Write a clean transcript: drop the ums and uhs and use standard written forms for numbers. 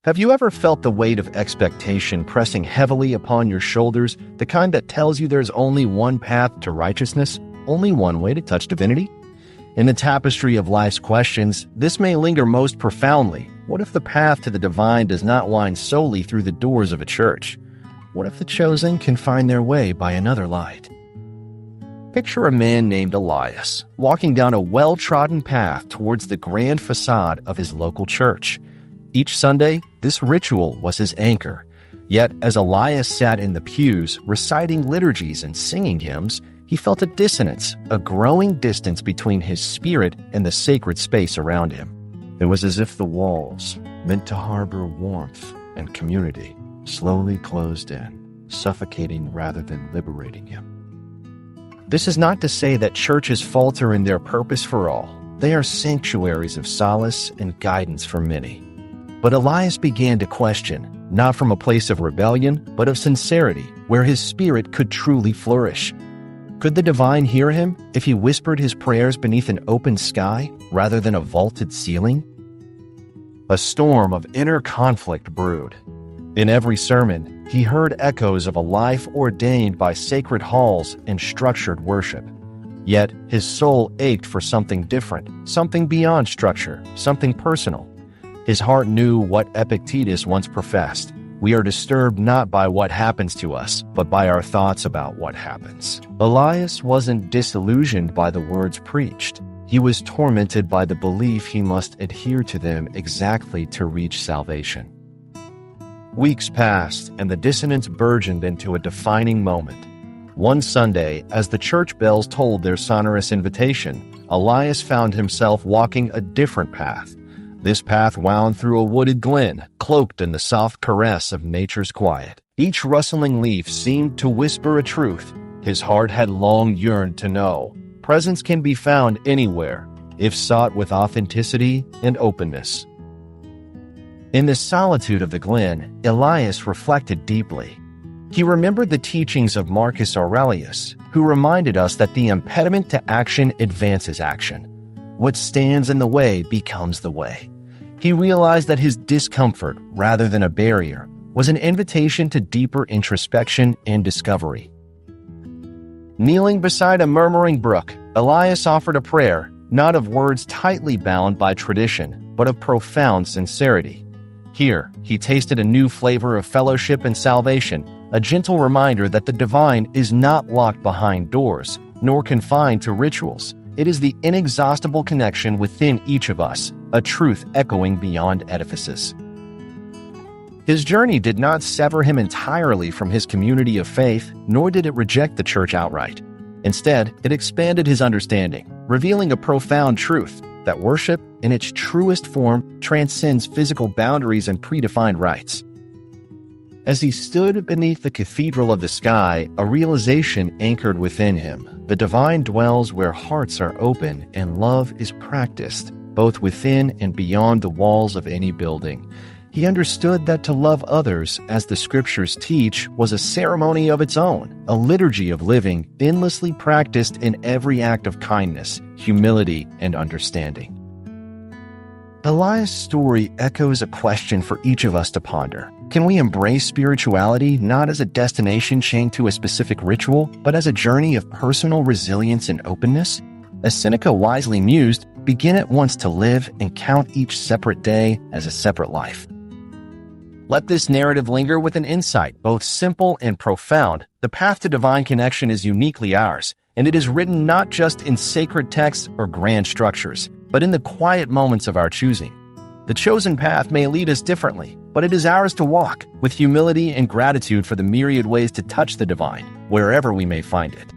Have you ever felt the weight of expectation pressing heavily upon your shoulders, the kind that tells you there's only one path to righteousness, only one way to touch divinity? In the tapestry of life's questions, this may linger most profoundly. What if the path to the divine does not wind solely through the doors of a church? What if the chosen can find their way by another light? Picture a man named Elias, walking down a well-trodden path towards the grand facade of his local church. Each Sunday, this ritual was his anchor. Yet, as Elias sat in the pews, reciting liturgies and singing hymns, he felt a dissonance, a growing distance between his spirit and the sacred space around him. It was as if the walls, meant to harbor warmth and community, slowly closed in, suffocating rather than liberating him. This is not to say that churches falter in their purpose for all. They are sanctuaries of solace and guidance for many. But Elias began to question, not from a place of rebellion, but of sincerity, where his spirit could truly flourish. Could the divine hear him if he whispered his prayers beneath an open sky rather than a vaulted ceiling? A storm of inner conflict brewed. In every sermon, he heard echoes of a life ordained by sacred halls and structured worship. Yet his soul ached for something different, something beyond structure, something personal. His heart knew what Epictetus once professed: we are disturbed not by what happens to us, but by our thoughts about what happens. Elias wasn't disillusioned by the words preached. He was tormented by the belief he must adhere to them exactly to reach salvation. Weeks passed, and the dissonance burgeoned into a defining moment. One Sunday, as the church bells tolled their sonorous invitation, Elias found himself walking a different path. This path wound through a wooded glen, cloaked in the soft caress of nature's quiet. Each rustling leaf seemed to whisper a truth his heart had long yearned to know. Presence can be found anywhere, if sought with authenticity and openness. In the solitude of the glen, Elias reflected deeply. He remembered the teachings of Marcus Aurelius, who reminded us that the impediment to action advances action. What stands in the way becomes the way. He realized that his discomfort, rather than a barrier, was an invitation to deeper introspection and discovery. Kneeling beside a murmuring brook, Elias offered a prayer, not of words tightly bound by tradition, but of profound sincerity. Here, he tasted a new flavor of fellowship and salvation, a gentle reminder that the divine is not locked behind doors, nor confined to rituals. It is the inexhaustible connection within each of us, a truth echoing beyond edifices. His journey did not sever him entirely from his community of faith, nor did it reject the church outright. Instead, it expanded his understanding, revealing a profound truth that worship, in its truest form, transcends physical boundaries and predefined rites. As he stood beneath the cathedral of the sky, a realization anchored within him. The divine dwells where hearts are open and love is practiced, both within and beyond the walls of any building. He understood that to love others, as the scriptures teach, was a ceremony of its own, a liturgy of living endlessly practiced in every act of kindness, humility, and understanding. Elias' story echoes a question for each of us to ponder. Can we embrace spirituality not as a destination chained to a specific ritual, but as a journey of personal resilience and openness? As Seneca wisely mused, begin at once to live and count each separate day as a separate life. Let this narrative linger with an insight, both simple and profound. The path to divine connection is uniquely ours, and it is written not just in sacred texts or grand structures, but in the quiet moments of our choosing. The chosen path may lead us differently, but it is ours to walk, with humility and gratitude for the myriad ways to touch the divine, wherever we may find it.